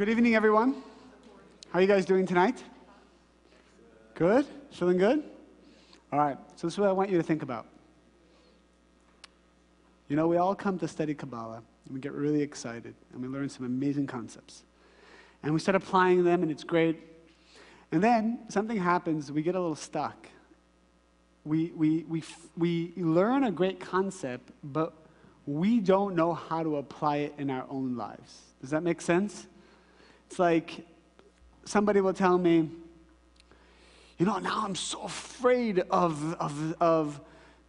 Good evening, everyone. How are you guys doing tonight? Good? Feeling good? All right, so this is what I want you to think about. You know, we all come to study Kabbalah, and we get really excited, and we learn some amazing concepts. And we start applying them, and it's great. And then something happens, we get a little stuck. We learn a great concept, but we don't know how to apply it in our own lives. Does that make sense? It's like somebody will tell me, you know, now I'm so afraid of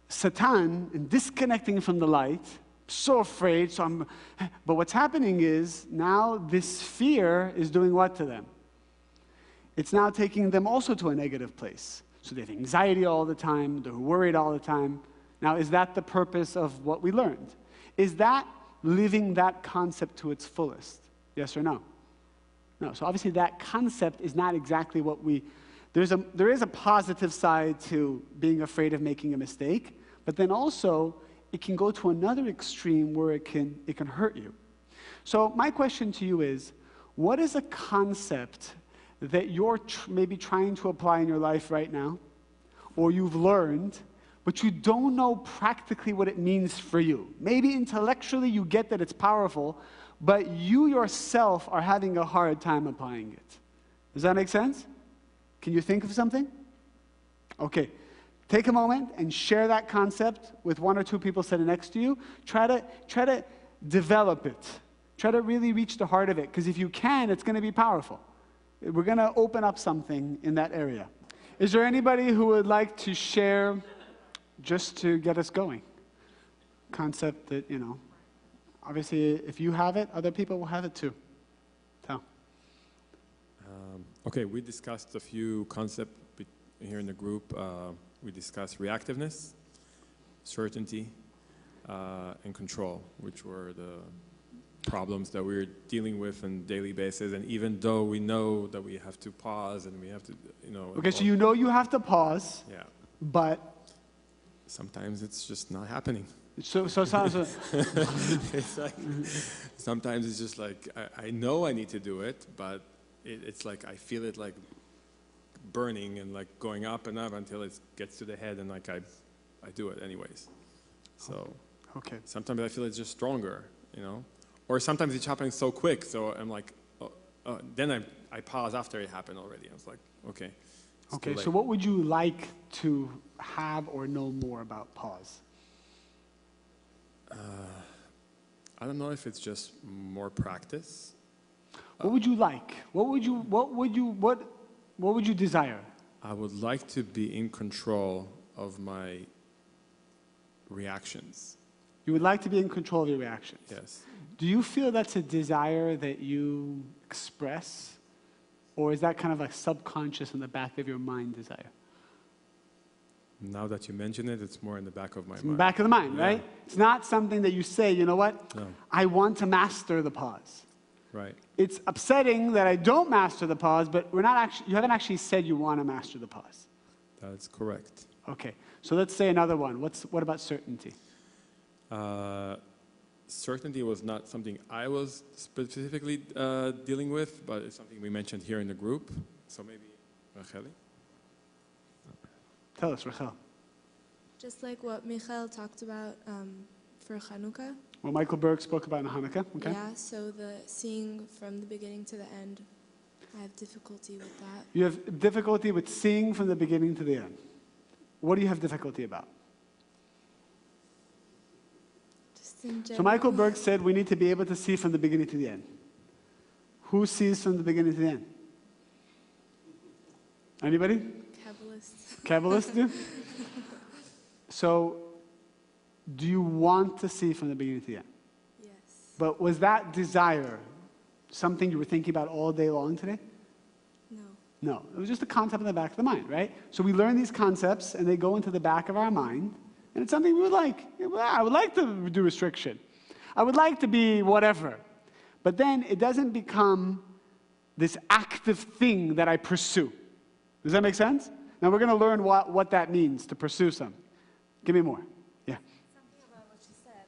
Satan and disconnecting from the light. So afraid. But what's happening is now this fear is doing what to them? It's now taking them also to a negative place. So they have anxiety all the time. They're worried all the time. Now, is that the purpose of what we learned? Is that living that concept to its fullest? Yes or no? No. So obviously that concept is not exactly what there is a positive side to being afraid of making a mistake, but then also it can go to another extreme where it can hurt you. So my question to you is, what is a concept that you're maybe trying to apply in your life right now, or you've learned, but you don't know practically what it means for you? Maybe intellectually you get that it's powerful, but you yourself are having a hard time applying it. Does that make sense? Can you think of something? Okay. Take a moment and share that concept with one or two people sitting next to you. Try to develop it. Try to really reach the heart of it, because if you can, it's going to be powerful. We're going to open up something in that area. Is there anybody who would like to share just to get us going? Concept that, you know, obviously if you have it, other people will have it too. Tell. Okay, we discussed a few concepts here in the group. We discussed reactiveness, certainty, and control, which were the problems that we're dealing with on a daily basis. And even though we know that we have to pause and we have to, you know... Okay, so you know you have to pause, yeah, but... sometimes it's just not happening. So it's like, sometimes it's just like, I know I need to do it, but it's like I feel it like burning and like going up and up until it gets to the head, and like I do it anyways. So okay. Sometimes I feel it's just stronger, you know? Or sometimes it's happening so quick, so I'm like, then I pause after it happened already. I was like, okay. Okay, so what would you like to have or know more about pause? I don't know if it's just more practice. What would you like? What would you desire? I would like to be in control of my reactions. You would like to be in control of your reactions? Yes. Do you feel that's a desire that you express? Or is that kind of like subconscious in the back of your mind desire? Now that you mention it, it's more in the back of my mind. In the back of the mind, yeah. right? It's not something that you say, you know what? No. I want to master the pause. Right. It's upsetting that I don't master the pause, but you haven't actually said you want to master the pause. That's correct. Okay, so let's say another one. What about certainty? Certainty was not something I was specifically dealing with, but it's something we mentioned here in the group. So maybe Racheli? Tell us, Rachel. Just like what Michael talked about for Hanukkah. Well, Michael Berg spoke about in Hanukkah, okay? Yeah, so the seeing from the beginning to the end, I have difficulty with that. You have difficulty with seeing from the beginning to the end. What do you have difficulty about? Just in general. So Michael Berg said we need to be able to see from the beginning to the end. Who sees from the beginning to the end? Anybody? Kabbalists. Kabbalists do? So, do you want to see from the beginning to the end? Yes. But was that desire something you were thinking about all day long today? No. No, it was just a concept in the back of the mind, right? So we learn these concepts and they go into the back of our mind, and it's something we would like. I would like to do restriction. I would like to be whatever. But then it doesn't become this active thing that I pursue. Does that make sense? Now we're going to learn what that means to pursue something. Give me more. Yeah. Something about what you said.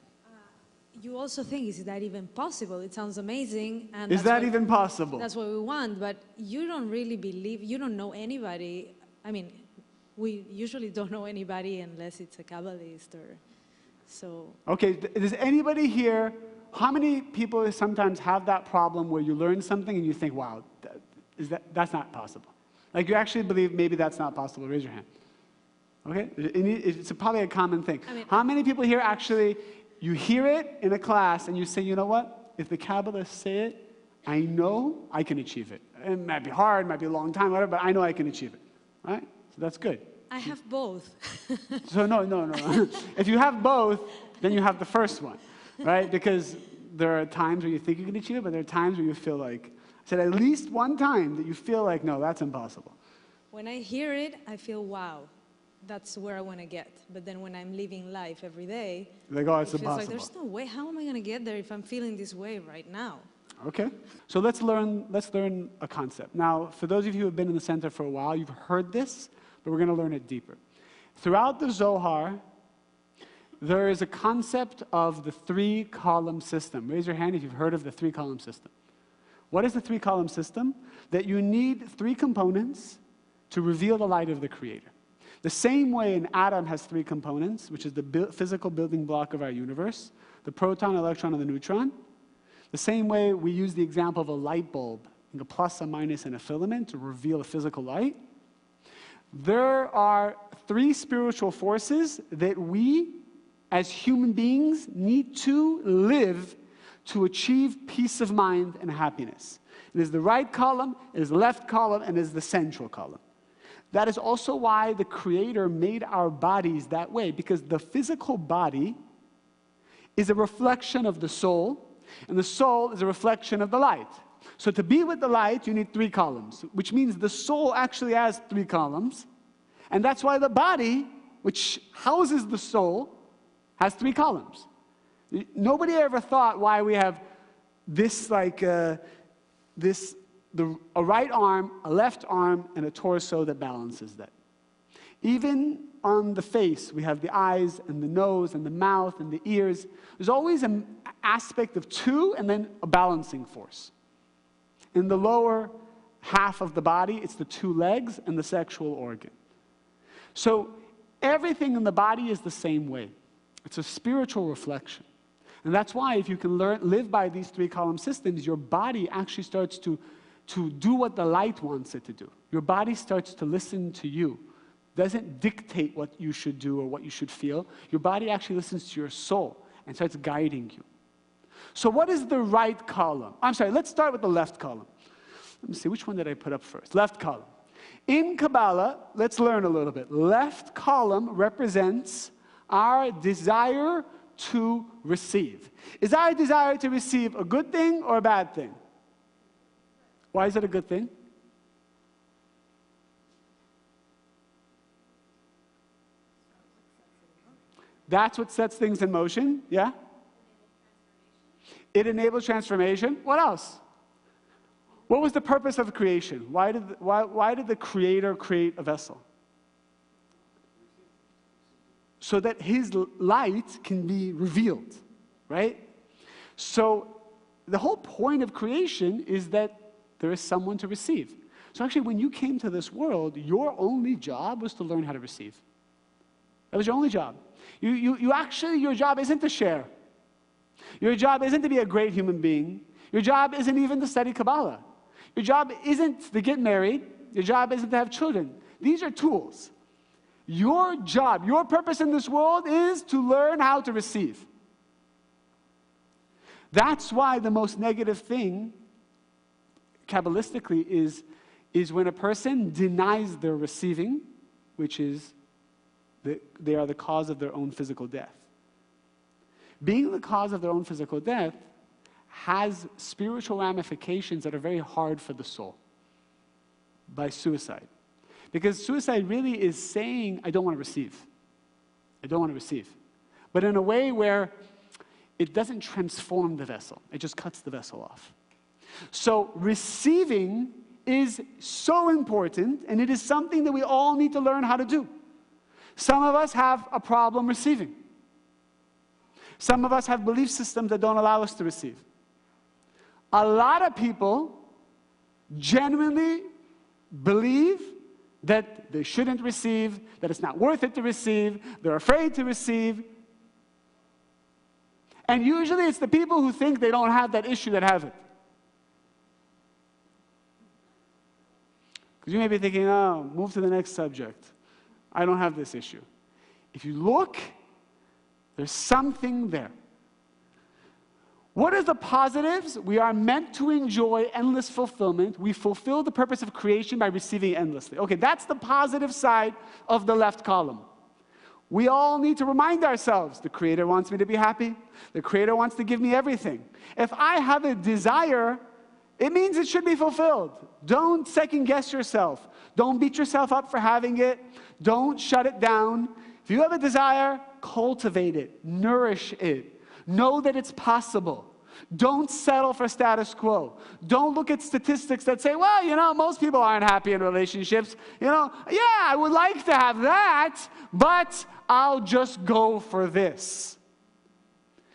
you also think, is that even possible? It sounds amazing. And Is that even possible? That's what we want, but you don't really believe, you don't know anybody. I mean, we usually don't know anybody unless it's a Kabbalist or so. Okay, does anybody here, how many people sometimes have that problem where you learn something and you think, wow, that's not possible? Like you actually believe maybe that's not possible? Raise your hand. Okay, it's probably a common thing. I mean, how many people here actually, you hear it in a class and you say, you know what, if the Kabbalists say it, I know I can achieve it. It might be hard, it might be a long time, whatever, but I know I can achieve it, right? So that's good. I have both. So no. If you have both, then you have the first one, right? Because there are times where you think you can achieve it, but there are times where you feel like, I said at least one time that you feel like, no, that's impossible. When I hear it, I feel, wow, that's where I want to get. But then when I'm living life every day, like, oh, it's it feels impossible. like there's no way. How am I going to get there if I'm feeling this way right now? Okay, so let's learn a concept. Now, for those of you who have been in the center for a while, you've heard this, but we're going to learn it deeper. Throughout the Zohar, there is a concept of the three-column system. Raise your hand if you've heard of the three-column system. What is the three-column system? That you need three components to reveal the light of the Creator. The same way an atom has three components, which is the physical building block of our universe, the proton, electron, and the neutron. The same way we use the example of a light bulb, a plus, a minus, and a filament to reveal a physical light. There are three spiritual forces that we, as human beings, need to live to achieve peace of mind and happiness. It is the right column, it is the left column, and it is the central column. That is also why the Creator made our bodies that way, because the physical body is a reflection of the soul, and the soul is a reflection of the light. So to be with the light, you need three columns, which means the soul actually has three columns, and that's why the body, which houses the soul, has three columns. Nobody ever thought why we have this, like, a right arm, a left arm, and a torso that balances that. Even on the face, we have the eyes and the nose and the mouth and the ears. There's always an aspect of two and then a balancing force. In the lower half of the body, it's the two legs and the sexual organ. So everything in the body is the same way. It's a spiritual reflection. And that's why if you can live by these three-column systems, your body actually starts to do what the light wants it to do. Your body starts to listen to you. Doesn't dictate what you should do or what you should feel. Your body actually listens to your soul and starts guiding you. So what is the right column? I'm sorry, let's start with the left column. Let me see, which one did I put up first? Left column. In Kabbalah, let's learn a little bit. Left column represents our desire to receive. Is our desire to receive a good thing or a bad thing? Why is it a good thing? That's what sets things in motion, yeah? It enables transformation. What else? What was the purpose of creation? Why did the Creator create a vessel? So that His light can be revealed, right? So the whole point of creation is that there is someone to receive. So actually, when you came to this world, your only job was to learn how to receive. That was your only job. Your job isn't to share. Your job isn't to be a great human being. Your job isn't even to study Kabbalah. Your job isn't to get married. Your job isn't to have children. These are tools. Your job, your purpose in this world is to learn how to receive. That's why the most negative thing, Kabbalistically, is when a person denies their receiving, which is they are the cause of their own physical death. Being the cause of their own physical death has spiritual ramifications that are very hard for the soul by suicide. Because suicide really is saying, I don't want to receive. I don't want to receive. But in a way where it doesn't transform the vessel. It just cuts the vessel off. So receiving is so important, and it is something that we all need to learn how to do. Some of us have a problem receiving. Some of us have belief systems that don't allow us to receive. A lot of people genuinely believe that they shouldn't receive, that it's not worth it to receive, they're afraid to receive. And usually it's the people who think they don't have that issue that have it. Because you may be thinking, oh, move to the next subject. I don't have this issue. If you look, there's something there. What are the positives? We are meant to enjoy endless fulfillment. We fulfill the purpose of creation by receiving endlessly. Okay, that's the positive side of the left column. We all need to remind ourselves, the Creator wants me to be happy. The Creator wants to give me everything. If I have a desire, it means it should be fulfilled. Don't second guess yourself. Don't beat yourself up for having it. Don't shut it down. If you have a desire, cultivate it, nourish it. Know that it's possible. Don't settle for status quo. Don't look at statistics that say, well, you know, most people aren't happy in relationships. You know, yeah, I would like to have that, but I'll just go for this.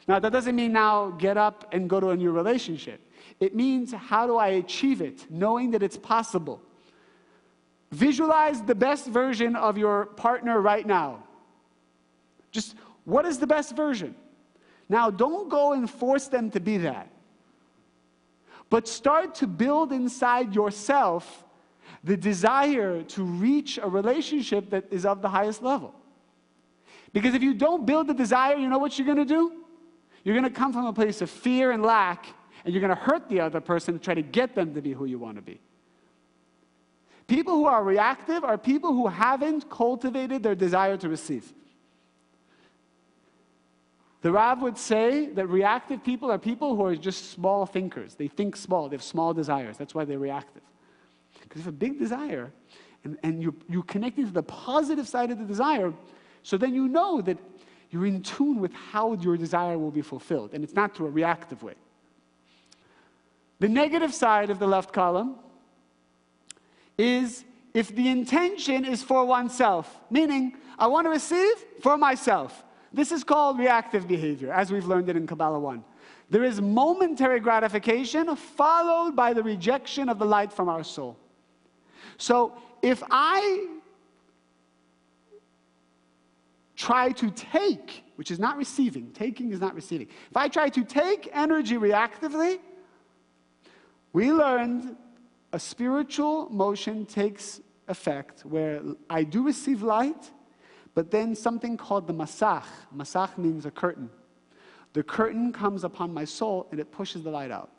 Now, that doesn't mean now get up and go to a new relationship. It means, how do I achieve it, knowing that it's possible? Visualize the best version of your partner right now. Just, what is the best version? Now, don't go and force them to be that. But start to build inside yourself the desire to reach a relationship that is of the highest level. Because if you don't build the desire, you know what you're going to do? You're going to come from a place of fear and lack, and you're going to hurt the other person to try to get them to be who you want to be. People who are reactive are people who haven't cultivated their desire to receive. The Rav would say that reactive people are people who are just small thinkers. They think small. They have small desires. That's why they're reactive. Because if a big desire, and you're connecting to the positive side of the desire, so then you know that you're in tune with how your desire will be fulfilled, and it's not through a reactive way. The negative side of the left column is if the intention is for oneself, meaning I want to receive for myself. This is called reactive behavior, as we've learned it in Kabbalah 1. There is momentary gratification followed by the rejection of the light from our soul. So if I try to take, which is not receiving, taking is not receiving. If I try to take energy reactively, we learned a spiritual motion takes effect where I do receive light, but then something called the masach. Masach means a curtain. The curtain comes upon my soul and it pushes the light out.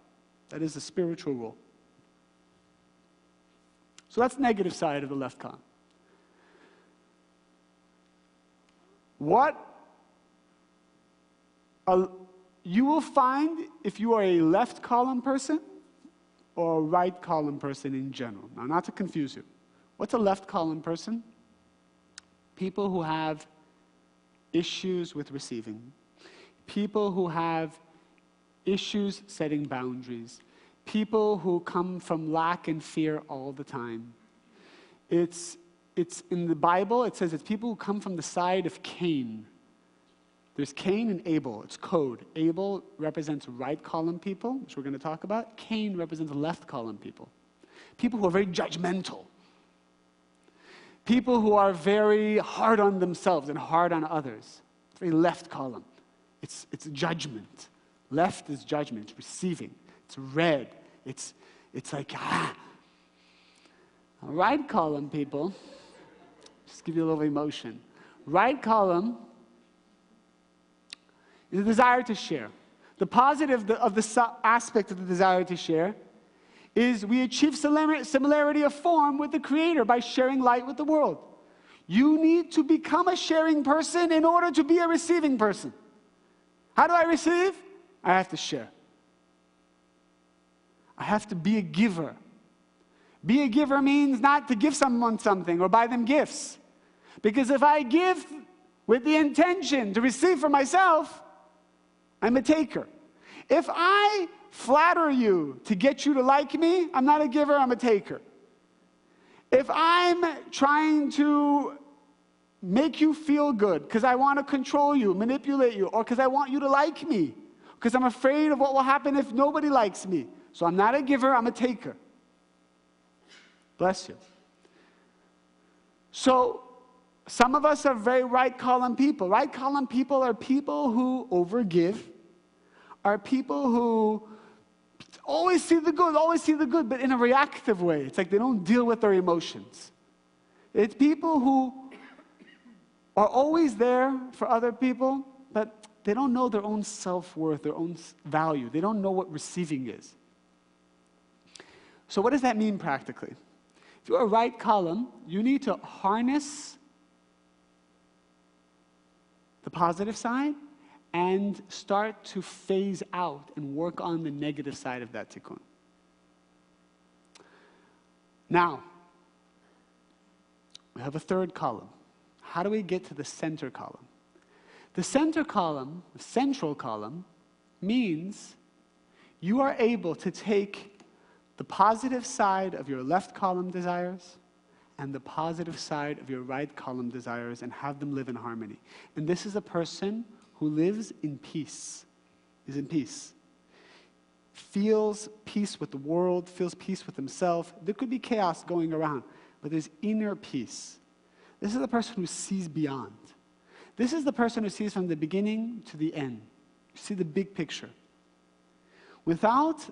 That is the spiritual rule. So that's the negative side of the left column. You will find if you are a left column person or a right column person in general. Now, not to confuse you. What's a left column person? People who have issues with receiving. People who have issues setting boundaries. People who come from lack and fear all the time. It's in the Bible, it says it's people who come from the side of Cain. There's Cain and Abel. It's code. Abel represents right column people, which we're going to talk about. Cain represents left column people. People who are very judgmental. People who are very hard on themselves and hard on others. It's very left column. It's judgment. Left is judgment. It's receiving. It's red. It's like, Right column people, just give you a little emotion. Right column is the desire to share. The positive of the aspect of the desire to share is we achieve similarity of form with the Creator by sharing light with the world. You need to become a sharing person in order to be a receiving person. How do I receive? I have to share. I have to be a giver. Be a giver means not to give someone something or buy them gifts. Because if I give with the intention to receive for myself, I'm a taker. If I flatter you to get you to like me, I'm not a giver, I'm a taker. If I'm trying to make you feel good, because I want to control you, manipulate you, or because I want you to like me, because I'm afraid of what will happen if nobody likes me. So I'm not a giver, I'm a taker. Bless you. So some of us are very right column people. Right column people are people who overgive, are people who always see the good, but in a reactive way. It's like they don't deal with their emotions. It's people who are always there for other people, but they don't know their own self-worth, their own value. They don't know what receiving is. So what does that mean practically? If you're a right column, you need to harness the positive side and start to phase out and work on the negative side of that tikkun. Now, we have a third column. How do we get to the center column? The center column, the central column, means you are able to take the positive side of your left column desires and the positive side of your right column desires and have them live in harmony. And this is a person who lives in peace, is in peace, feels peace with the world, feels peace with himself. There could be chaos going around, but there's inner peace. This is the person who sees beyond. This is the person who sees from the beginning to the end. You see the big picture. Without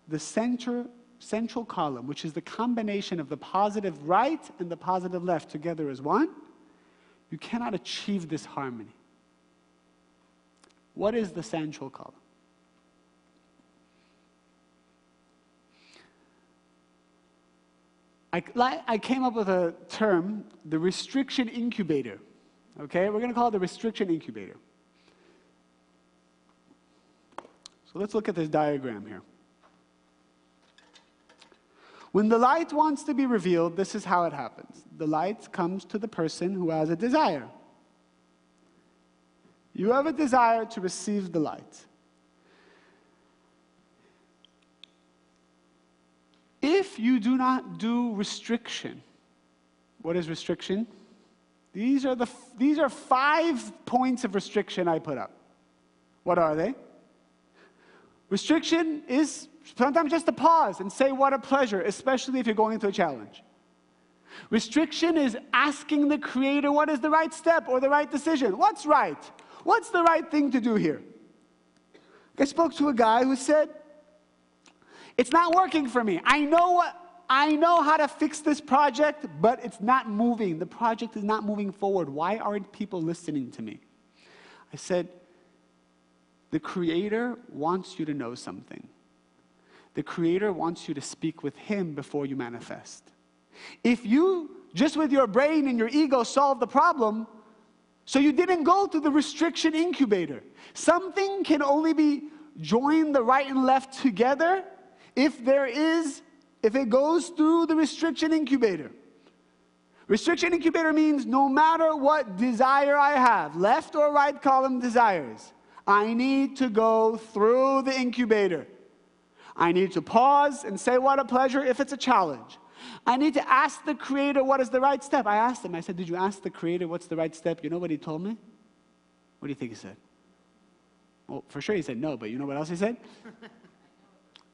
the central column, which is the combination of the positive right and the positive left together as one, you cannot achieve this harmony. What is the central column? I came up with a term, the restriction incubator. Okay, we're going to call it the restriction incubator. So let's look at this diagram here. When the light wants to be revealed, this is how it happens. The light comes to the person who has a desire. You have a desire to receive the light. If you do not do restriction, what is restriction? These are 5 points of restriction I put up. What are they? Restriction is sometimes just to pause and say, what a pleasure, especially if you're going into a challenge. Restriction is asking the Creator what is the right step or the right decision. What's right? What's the right thing to do here? I spoke to a guy who said, it's not working for me. I know how to fix this project, but it's not moving. The project is not moving forward. Why aren't people listening to me? I said, the Creator wants you to know something. The Creator wants you to speak with Him before you manifest. If you, just with your brain and your ego, solve the problem, so you didn't go to the restriction incubator. Something can only be joined the right and left together if it goes through the restriction incubator. Restriction incubator means no matter what desire I have, left or right column desires, I need to go through the incubator. I need to pause and say, what a pleasure, if it's a challenge. I need to ask the Creator what is the right step. I asked him, I said, did you ask the Creator what's the right step? You know what he told me? What do you think he said? Well, for sure he said no, but you know what else he said?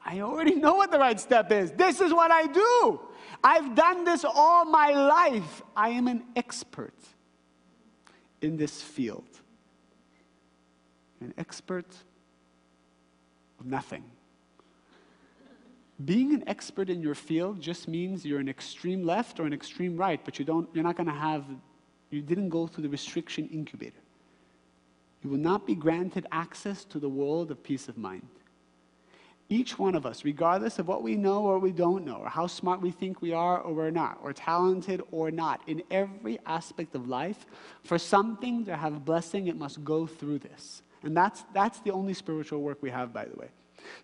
I already know what the right step is. This is what I do. I've done this all my life. I am an expert in this field. An expert of nothing. Being an expert in your field just means you're an extreme left or an extreme right, but you didn't go through the restriction incubator. You will not be granted access to the world of peace of mind. Each one of us, regardless of what we know or we don't know, or how smart we think we are or we're not, or talented or not, in every aspect of life, for something to have blessing, it must go through this. And that's the only spiritual work we have, by the way.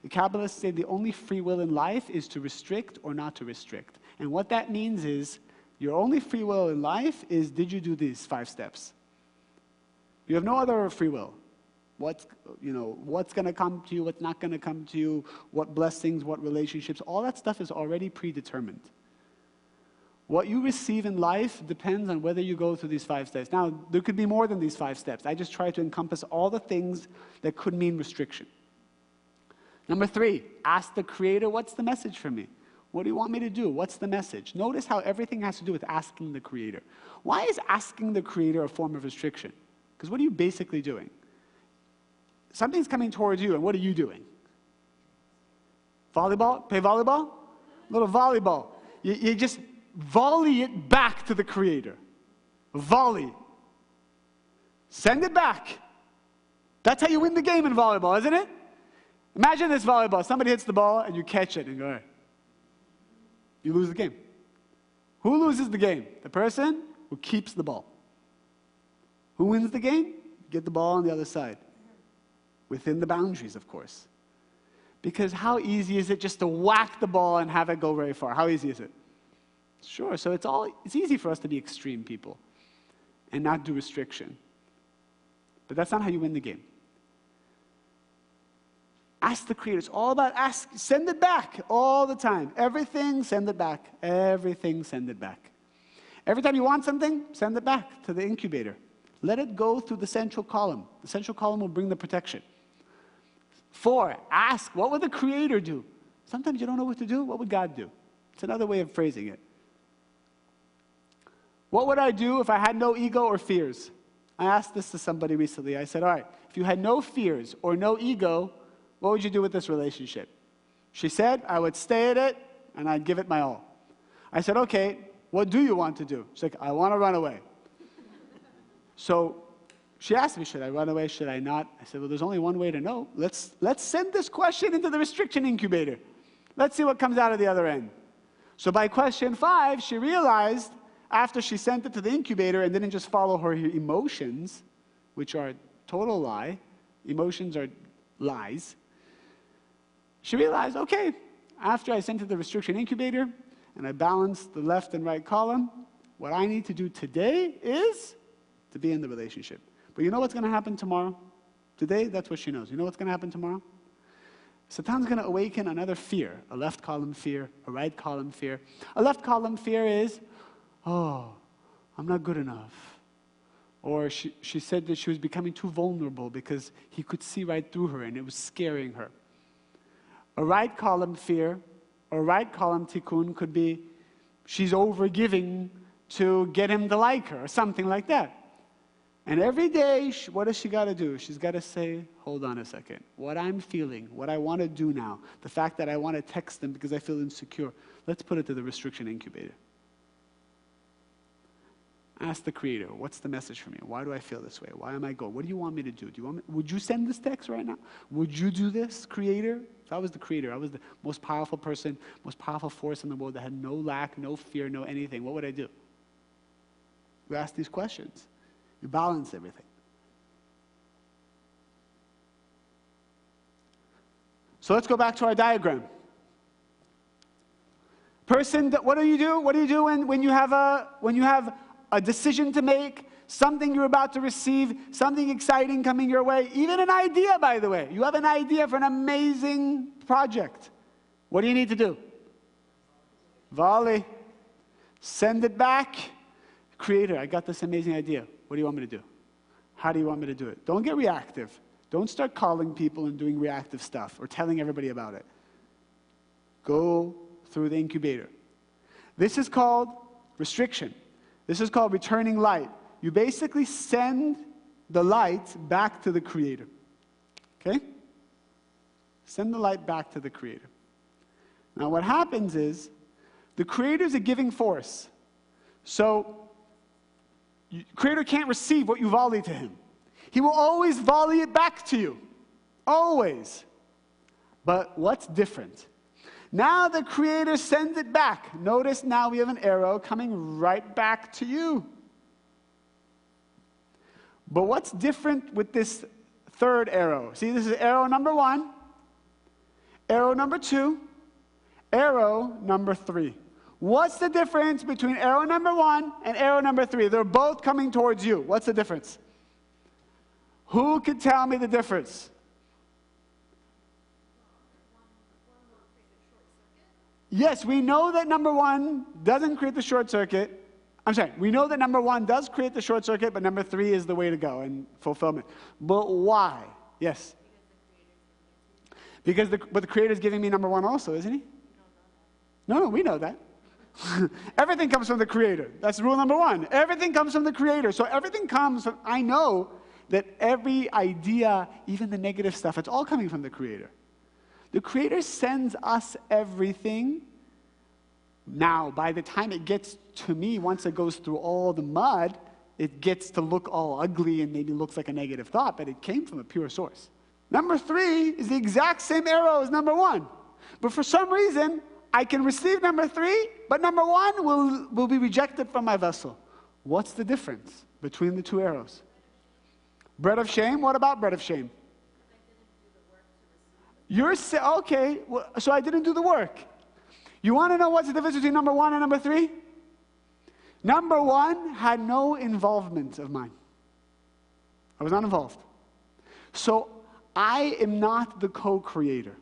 The Kabbalists say the only free will in life is to restrict or not to restrict. And what that means is, your only free will in life is, did you do these 5 steps? You have no other free will. What's going to come to you, what's not going to come to you, what blessings, what relationships, all that stuff is already predetermined. What you receive in life depends on whether you go through these 5 steps. Now, there could be more than these 5 steps. I just try to encompass all the things that could mean restriction. Number 3, ask the Creator, what's the message for me? What do you want me to do? What's the message? Notice how everything has to do with asking the Creator. Why is asking the Creator a form of restriction? Because what are you basically doing? Something's coming towards you, and what are you doing? Volleyball? Play volleyball? A little volleyball. You just volley it back to the Creator. Volley. Send it back. That's how you win the game in volleyball, isn't it? Imagine this volleyball. Somebody hits the ball and you catch it and go, all right. You lose the game. Who loses the game? The person who keeps the ball. Who wins the game? Get the ball on the other side. Within the boundaries, of course. Because how easy is it just to whack the ball and have it go very far? How easy is it? Sure, so it's easy for us to be extreme people and not do restriction. But that's not how you win the game. Ask the Creator. It's all about send it back all the time. Everything, send it back. Everything, send it back. Every time you want something, send it back to the incubator. Let it go through the central column. The central column will bring the protection. 4, ask, what would the Creator do? Sometimes you don't know what to do. What would God do? It's another way of phrasing it. What would I do if I had no ego or fears? I asked this to somebody recently. I said, all right, if you had no fears or no ego, what would you do with this relationship? She said, I would stay at it and I'd give it my all. I said, okay, what do you want to do? She's like, I want to run away. So she asked me, should I run away? Should I not? I said, well, there's only one way to know. Let's send this question into the restriction incubator. Let's see what comes out of the other end. So by question 5, she realized after she sent it to the incubator and didn't just follow her emotions, which are a total lie. Emotions are lies. She realized, okay, after I sent it to the restriction incubator and I balanced the left and right column, what I need to do today is to be in the relationship. But you know what's going to happen tomorrow? Today, that's what she knows. You know what's going to happen tomorrow? Satan's going to awaken another fear, a left column fear, a right column fear. A left column fear is, oh, I'm not good enough. Or she said that she was becoming too vulnerable because he could see right through her and it was scaring her. A right column fear, or right column tikkun could be she's overgiving to get him to like her or something like that. And every day, what does she got to do? She's got to say, hold on a second. What I'm feeling, what I want to do now, the fact that I want to text them because I feel insecure, let's put it to the restriction incubator. Ask the Creator, what's the message for me? Why do I feel this way? Why am I going? What do you want me to do? Would you send this text right now? Would you do this, Creator? If I was the Creator, I was the most powerful person, most powerful force in the world that had no lack, no fear, no anything, what would I do? You ask these questions. You balance everything. So let's go back to our diagram. Person, what do you do? What do you do when you have a decision to make, something you're about to receive, something exciting coming your way, even an idea, by the way. You have an idea for an amazing project. What do you need to do? Volley. Send it back. Creator, I got this amazing idea. What do you want me to do? How do you want me to do it? Don't get reactive. Don't start calling people and doing reactive stuff or telling everybody about it. Go through the incubator. This is called restriction. This is called returning light. You basically send the light back to the Creator. Okay? Send the light back to the Creator. Now what happens is, the Creator is a giving force. So, Creator can't receive what you volley to Him. He will always volley it back to you. Always. But what's different? Now the Creator sends it back. Notice now we have an arrow coming right back to you. But what's different with this third arrow? See, this is arrow number 1, arrow number 2, arrow number 3. What's the difference between arrow number 1 and arrow number 3? They're both coming towards you. What's the difference? Who could tell me the difference? Yes, we know that number one doesn't create the short circuit. I'm sorry, we know that number one does create the short circuit, but number three is the way to go in fulfillment. But why? Yes? But the Creator's giving me number one also, isn't he? No, we know that. Everything comes from the Creator. That's rule number one. Everything comes from the Creator. So everything comes from, I know that every idea, even the negative stuff, it's all coming from the Creator. The Creator sends us everything. Now, by the time it gets to me, once it goes through all the mud, it gets to look all ugly and maybe looks like a negative thought, but it came from a pure source. Number three is the exact same arrow as number one. But for some reason, I can receive number three, but number one will be rejected from my vessel. What's the difference between the two arrows? Bread of shame? What about bread of shame? You're okay, so I didn't do the work. You want to know what's the difference between number one and number three? Number one had no involvement of mine. I was not involved. So I am not the co-creator.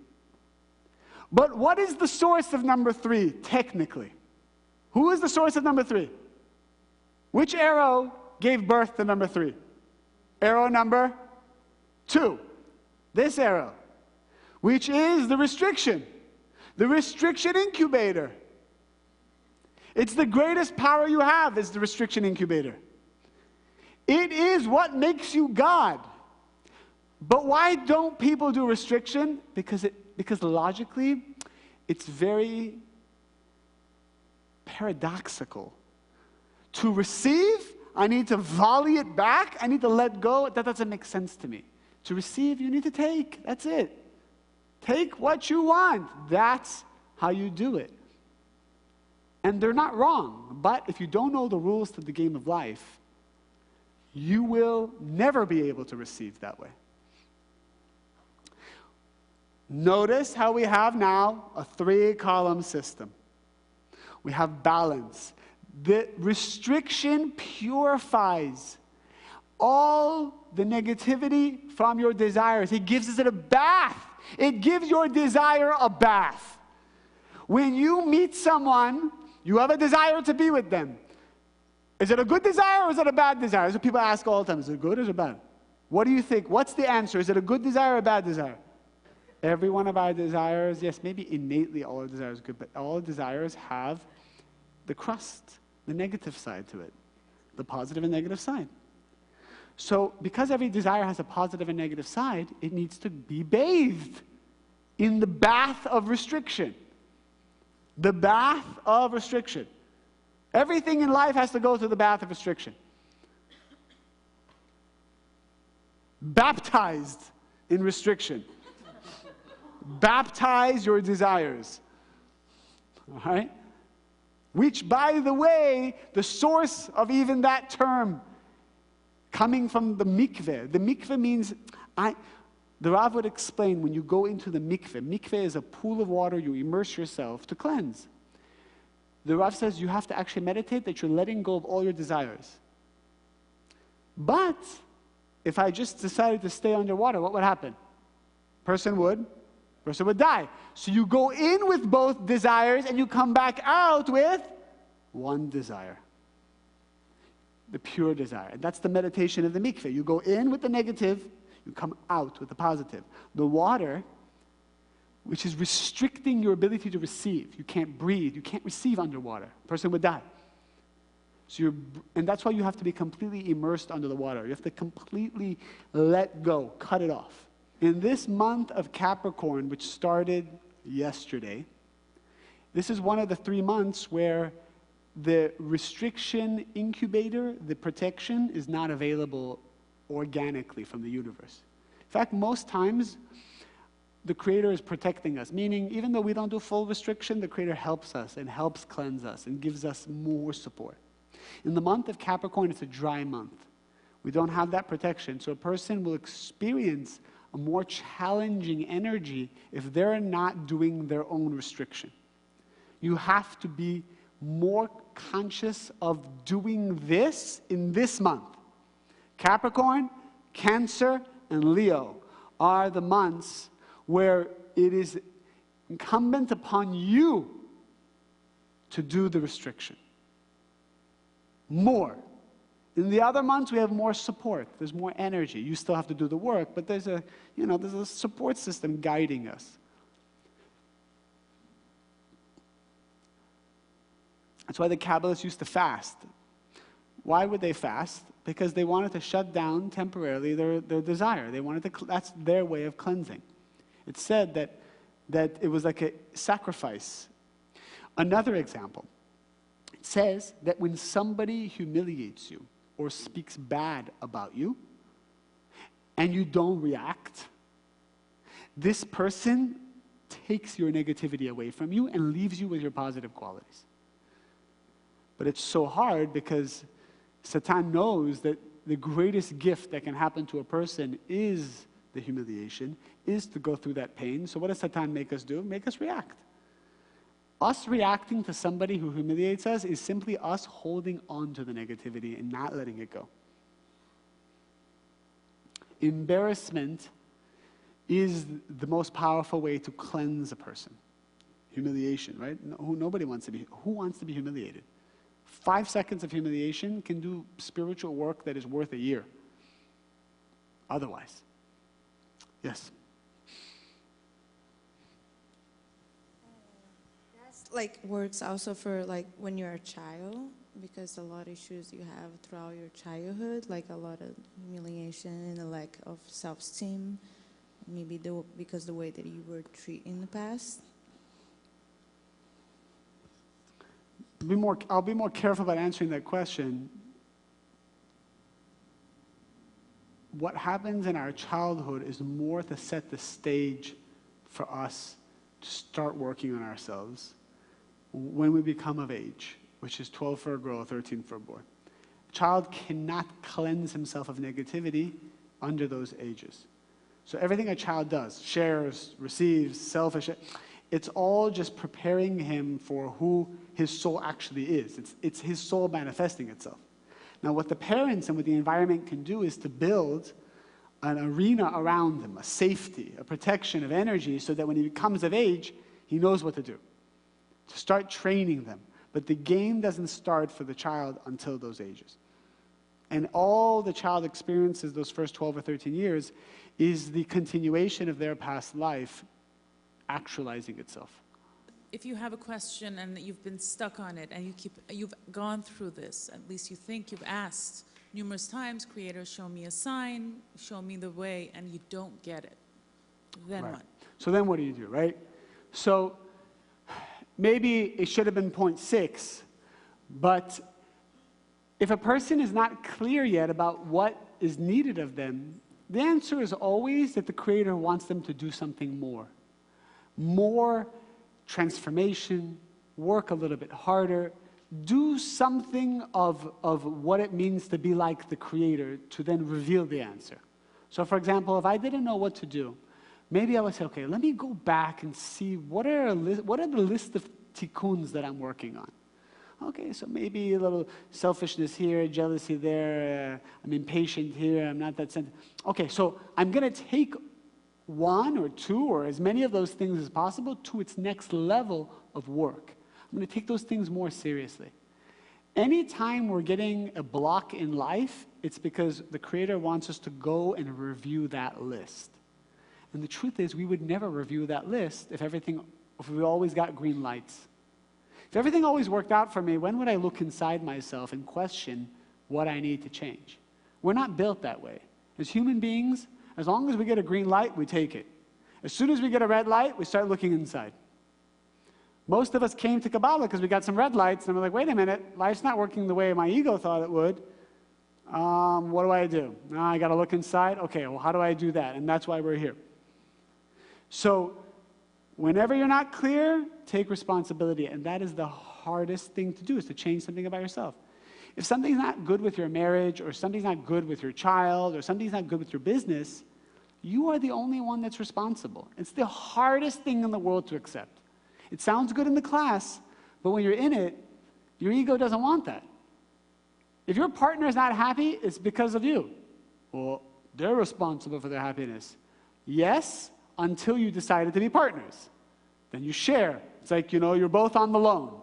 But what is the source of number three, technically? Who is the source of number three? Which arrow gave birth to number three? Arrow number two. This arrow, which is the restriction incubator. It's the greatest power you have, is the restriction incubator. It is what makes you God. But why don't people do restriction? Because logically, it's very paradoxical. To receive, I need to volley it back. I need to let go. That doesn't make sense to me. To receive, you need to take. That's it. Take what you want. That's how you do it. And they're not wrong. But if you don't know the rules to the game of life, you will never be able to receive that way. Notice how we have now a 3-column system. We have balance. The restriction purifies all the negativity from your desires. It gives it a bath. It gives your desire a bath. When you meet someone, you have a desire to be with them. Is it a good desire or is it a bad desire? That's what people ask all the time. Is it good or is it bad? What do you think? What's the answer? Is it a good desire or a bad desire? Every one of our desires, yes, maybe innately all our desires are good, but all our desires have the crust, the negative side to it, the positive and negative side. So because every desire has a positive and negative side, it needs to be bathed in the bath of restriction. The bath of restriction. Everything in life has to go through the bath of restriction. Baptized in restriction. Baptize your desires. All right? Which, by the way, the source of even that term coming from the mikveh. The mikveh means, the Rav would explain, when you go into the mikveh is a pool of water you immerse yourself to cleanse. The Rav says you have to actually meditate that you're letting go of all your desires. But if I just decided to stay underwater, what would happen? Person would die. So you go in with both desires and you come back out with one desire. The pure desire. And that's the meditation of the mikveh. You go in with the negative, you come out with the positive. The water, which is restricting your ability to receive. You can't breathe. You can't receive underwater. A person would die. And that's why you have to be completely immersed under the water. You have to completely let go, cut it off. In this month of Capricorn, which started yesterday, this is one of the 3 months where the restriction incubator, the protection, is not available organically from the universe. In fact, most times, the Creator is protecting us, meaning even though we don't do full restriction, the Creator helps us and helps cleanse us and gives us more support. In the month of Capricorn, it's a dry month. We don't have that protection, so a person will experience a more challenging energy if they're not doing their own restriction. You have to be more conscious of doing this in this month. Capricorn, Cancer, and Leo are the months where it is incumbent upon you to do the restriction. More. In the other months, we have more support. There's more energy. You still have to do the work, but there's a support system guiding us. That's why the Kabbalists used to fast. Why would they fast? Because they wanted to shut down temporarily their desire. They wanted to, that's their way of cleansing. It's said that it was like a sacrifice. Another example, it says that when somebody humiliates you or speaks bad about you, and you don't react, this person takes your negativity away from you and leaves you with your positive qualities. But it's so hard because Satan knows that the greatest gift that can happen to a person is the humiliation, is to go through that pain. So what does Satan make us do? Make us react. Us reacting to somebody who humiliates us is simply us holding on to the negativity and not letting it go. Embarrassment is the most powerful way to cleanse a person. Humiliation, right? Nobody wants to be. Who wants to be humiliated? 5 seconds of humiliation can do spiritual work that is worth a year. Otherwise. Yes? That's like works also for like when you're a child, because a lot of issues you have throughout your childhood, like a lot of humiliation and a lack of self-esteem, maybe because the way that you were treated in the past. I'll be more careful about answering that question. What happens in our childhood is more to set the stage for us to start working on ourselves when we become of age, which is 12 for a girl, 13 for a boy. A child cannot cleanse himself of negativity under those ages. So everything a child does, shares, receives, selfish, it's all just preparing him for who his soul actually is. It's his soul manifesting itself. Now, what the parents and what the environment can do is to build an arena around him, a safety, a protection of energy, so that when he comes of age, he knows what to do. To start training them. But the game doesn't start for the child until those ages. And all the child experiences those first 12 or 13 years is the continuation of their past life actualizing itself. If you have a question and you've been stuck on it and you've gone through this, at least you think you've asked numerous times, Creator, show me a sign, show me the way, and you don't get it, then Right. what? So then what do you do, right? So maybe it should have been 0.6, but if a person is not clear yet about what is needed of them, the answer is always that the Creator wants them to do something more. More transformation, work a little bit harder, do something of what it means to be like the Creator to then reveal the answer. So for example, if I didn't know what to do, maybe I would say, okay, let me go back and see what are the list of tikkuns that I'm working on. Okay, so maybe a little selfishness here, jealousy there, I'm impatient here, I'm not that sensitive. Okay, so I'm going to take one or two or as many of those things as possible to its next level of work. I'm going to take those things more seriously. Anytime we're getting a block in life, it's because the Creator wants us to go and review that list. And the truth is, we would never review that list if we always got green lights. If everything always worked out for me, when would I look inside myself and question what I need to change? We're not built that way. As human beings, as long as we get a green light, we take it. As soon as we get a red light, we start looking inside. Most of us came to Kabbalah because we got some red lights, and we're like, wait a minute, life's not working the way my ego thought it would. What do I do? Now I got to look inside. Okay, well, how do I do that? And that's why we're here. So whenever you're not clear, take responsibility. And that is the hardest thing to do, is to change something about yourself. If something's not good with your marriage, or something's not good with your child, or something's not good with your business, you are the only one that's responsible. It's the hardest thing in the world to accept. It sounds good in the class, but when you're in it, your ego doesn't want that. If your partner is not happy, it's because of you. Well, they're responsible for their happiness. Yes, until you decided to be partners. Then you share. It's like, you're both on the loan.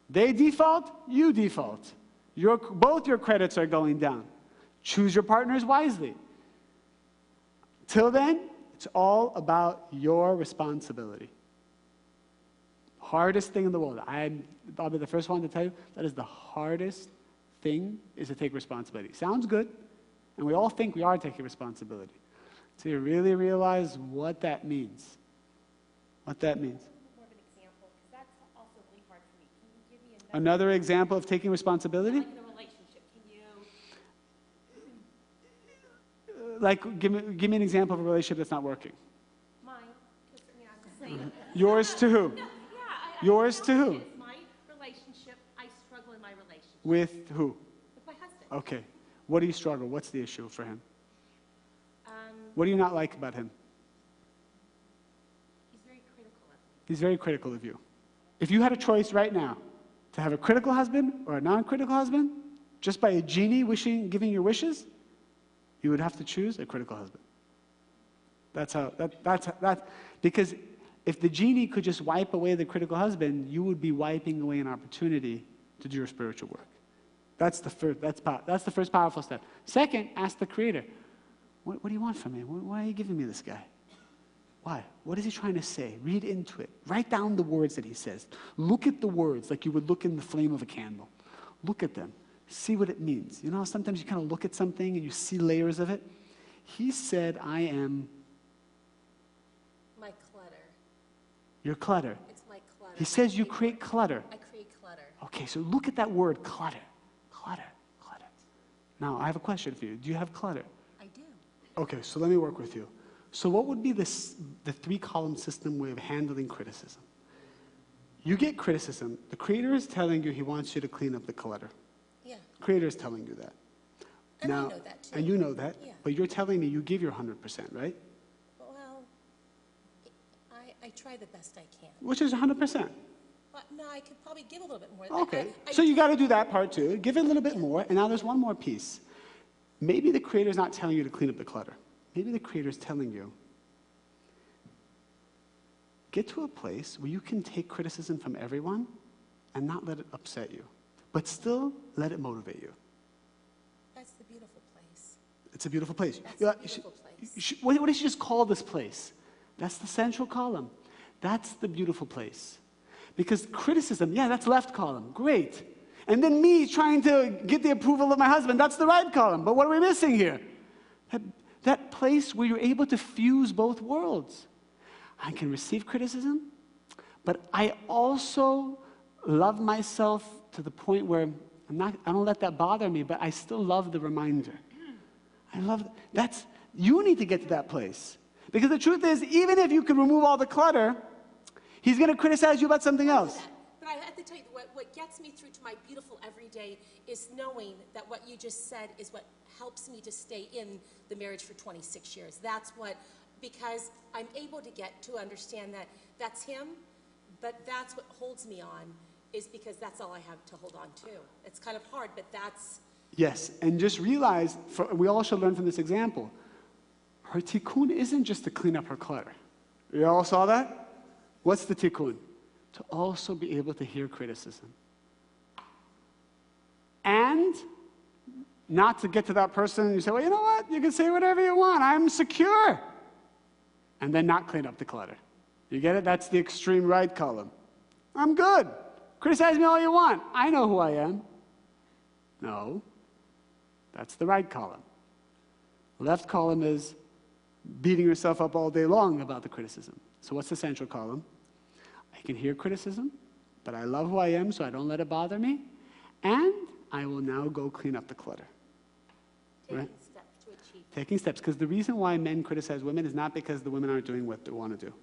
They default, you default. Both your credits are going down. Choose your partners wisely. Till then, it's all about your responsibility. Hardest thing in the world. I'll be the first one to tell you, that is the hardest thing, is to take responsibility. Sounds good, and we all think we are taking responsibility. So you really realize what that means. What that means. More of an example, because that's also really hard for me. Can you give me Another example of taking responsibility? like in a relationship? Can you? Like, give me an example of a relationship that's not working. Mine, because I'm the same. Yours to who? Yeah, Yours to who? it's my relationship. I struggle in my relationship With who? with my husband. Okay. What do you struggle? What's the issue for him? Um, What do you not like about him? he's very critical of me. He's very critical of you. If you had a choice right now to have a critical husband or a non-critical husband, just by a genie giving your wishes, you would have to choose a critical husband. Because if the genie could just wipe away the critical husband, you would be wiping away an opportunity to do your spiritual work. That's the first powerful step. Second, ask the Creator, what do you want from me? Why are you giving me this guy? Why? What is he trying to say? Read into it. Write down the words that he says. Look at the words like you would look in the flame of a candle. Look at them. See what it means. You know, sometimes you kind of look at something and you see layers of it. He said, I am My clutter. your clutter. It's my clutter. He says you create clutter. I create clutter. Okay, so look at that word, clutter. Clutter, clutter. Now, I have a question for you. Do you have clutter? I do. Okay, so let me work with you. So what would be the three-column system way of handling criticism? You get criticism. The Creator is telling you he wants you to clean up the clutter. Yeah. The Creator is telling you that. And I know that too. And you know that. Yeah. But you're telling me you give your 100%, right? Well, I try the best I can. Which is 100%. No, I could probably give a little bit more. Okay, so you got to do that part too. Give it a little bit more, and now there's one more piece. Maybe the Creator's not telling you to clean up the clutter. Maybe the Creator's telling you, get to a place where you can take criticism from everyone and not let it upset you, but still let it motivate you. That's the beautiful place. It's a beautiful place. That's a beautiful place. What did she just call this place? That's the central column. That's the beautiful place. Because criticism, yeah, that's left column. Great. And then me trying to get the approval of my husband, that's the right column. But what are we missing here? That place where you're able to fuse both worlds. I can receive criticism, but I also love myself to the point where I don't let that bother me, but I still love the reminder. You need to get to that place. Because the truth is, even if you could remove all the clutter, he's going to criticize you about something else. But I have to tell you, what gets me through to my beautiful everyday is knowing that what you just said is what helps me to stay in the marriage for 26 years. That's what, because I'm able to get to understand that that's him, but that's what holds me on, is because that's all I have to hold on to. It's kind of hard, but that's... Yes, and just realize, we all should learn from this example, her tikkun isn't just to clean up her clutter. You all saw that? What's the tikkun? To also be able to hear criticism. And not to get to that person and you say, well, you know what? You can say whatever you want. I'm secure. And then not clean up the clutter. You get it? That's the extreme right column. I'm good. Criticize me all you want. I know who I am. No. That's the right column. Left column is beating yourself up all day long about the criticism. So what's the central column? I can hear criticism, but I love who I am, so I don't let it bother me. And I will now go clean up the clutter. Taking Right? steps to achieve. Taking steps. Because the reason why men criticize women is not because the women aren't doing what they want to do.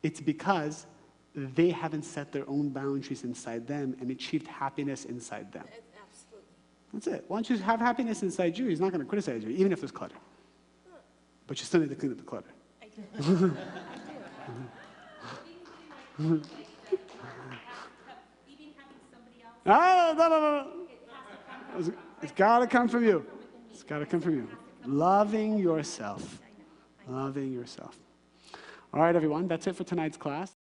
It's because they haven't set their own boundaries inside them and achieved happiness inside them. Absolutely. That's it. Once you have happiness inside you, he's not going to criticize you, even if there's clutter. But you still need to clean up the clutter. I do. Leaving having somebody else. No. It's got to come from you. It's got to come from you. Loving yourself. Loving yourself. All right, everyone. That's it for tonight's class.